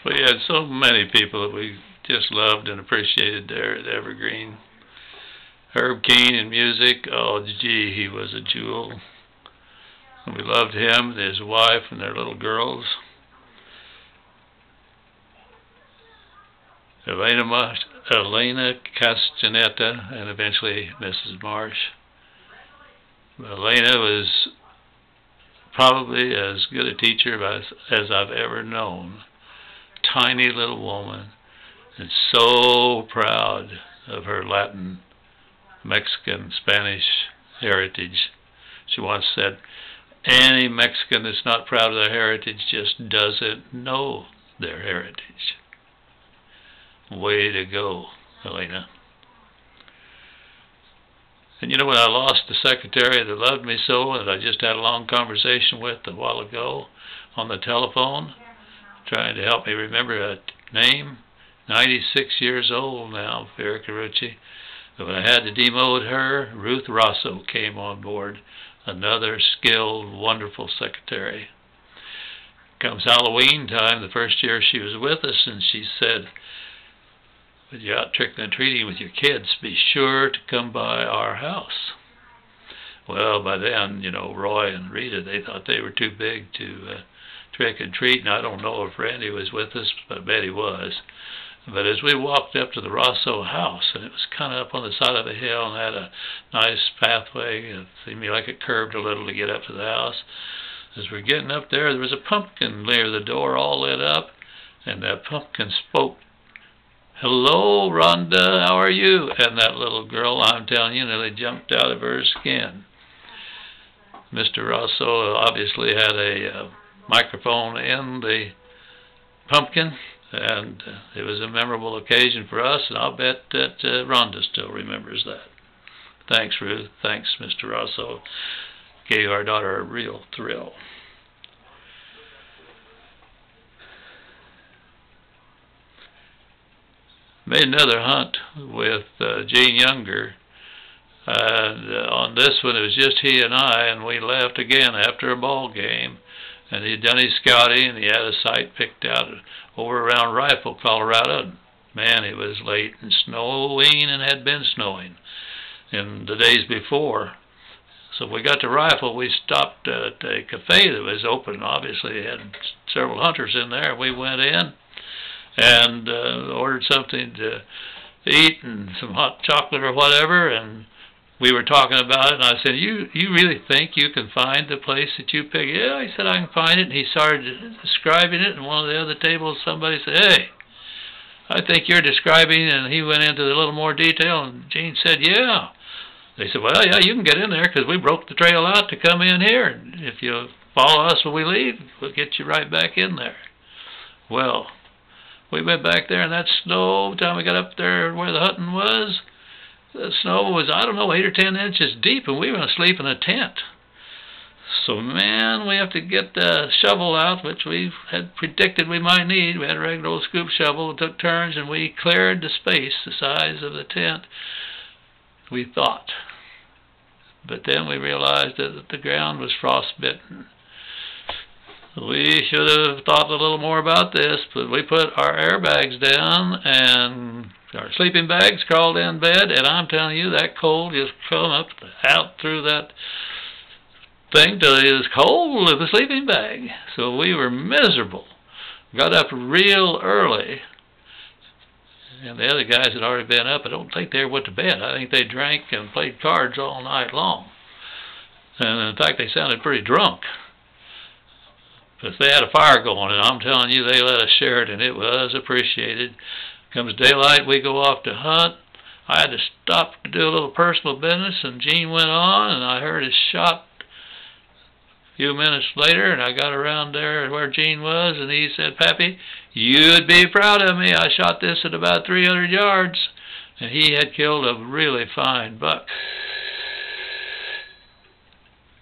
We had so many people that we just loved and appreciated there at Evergreen. Herb Keene in music, oh gee, he was a jewel. And we loved him and his wife and their little girls. Elena Castaneda and eventually Mrs. Marsh. Elena was probably as good a teacher as I've ever known. Tiny little woman, and so proud of her Latin, Mexican, Spanish heritage. She once said, any Mexican that's not proud of their heritage just doesn't know their heritage. Way to go, Elena. And you know, when I lost the secretary that loved me so, that I just had a long conversation with a while ago on the telephone, trying to help me remember a name, 96 years old now, Vera Carucci. But when I had to demote her, Ruth Rosso came on board, another skilled, wonderful secretary. Comes Halloween time, the first year she was with us, and she said, when you're out tricking and treating with your kids, be sure to come by our house. Well, by then, you know, Roy and Rita, they thought they were too big to trick and treat, and I don't know if Randy was with us, but I bet he was. But as we walked up to the Rosso house, and it was kind of up on the side of a hill and had a nice pathway, it seemed like it curved a little to get up to the house. As we're getting up there was a pumpkin near the door all lit up, and that pumpkin spoke. Hello, Rhonda, how are you? And that little girl, I'm telling you, nearly jumped out of her skin. Mr. Rosso obviously had a microphone in the pumpkin, and it was a memorable occasion for us, and I'll bet that Rhonda still remembers that. Thanks, Ruth. Thanks, Mr. Rosso. Gave our daughter a real thrill. Made another hunt with Gene Younger, and on this one it was just he and I, and we left again after a ball game, and he'd done his scouting, and he had a site picked out over around Rifle, Colorado. And man, it was late and snowing, and had been snowing in the days before. So we got to Rifle, we stopped at a cafe that was open. Obviously, it had several hunters in there. We went in and ordered something to eat and some hot chocolate or whatever, and we were talking about it, and I said, you really think you can find the place that you picked? Yeah, he said, I can find it, and he started describing it, and one of the other tables, somebody said, hey, I think you're describing, and he went into a little more detail, and Gene said, yeah. They said, well, yeah, you can get in there, because we broke the trail out to come in here, and if you follow us when we leave, we'll get you right back in there. Well, we went back there, and that snow, by the time we got up there where the hunting was, the snow was, I don't know, 8 or 10 inches deep, and we were going to sleep in a tent. So, man, we have to get the shovel out, which we had predicted we might need. We had a regular old scoop shovel. We took turns, and we cleared the space the size of the tent, we thought. But then we realized that the ground was frostbitten. We should have thought a little more about this, but we put our airbags down and our sleeping bags, crawled in bed, and I'm telling you, that cold just come up out through that thing till it was cold in the sleeping bag. So we were miserable. Got up real early, and the other guys had already been up. I don't think they ever went to bed. I think they drank and played cards all night long. And in fact, they sounded pretty drunk. But they had a fire going, and I'm telling you, they let us share it, and it was appreciated. Comes daylight, we go off to hunt. I had to stop to do a little personal business, and Gene went on, and I heard his shot a few minutes later, and I got around there where Gene was, and he said, Pappy, you'd be proud of me. I shot this at about 300 yards, and he had killed a really fine buck.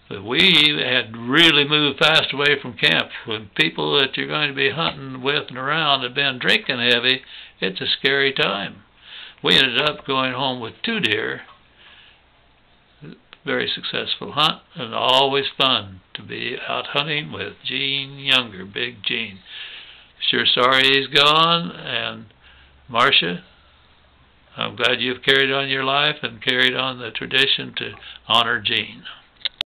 But we had really moved fast away from camp. When people that you're going to be hunting with and around have been drinking heavy, it's a scary time. We ended up going home with 2 deer. Very successful hunt, and always fun to be out hunting with Gene Younger, Big Gene. Sure sorry he's gone, and Marcia, I'm glad you've carried on your life and carried on the tradition to honor Gene.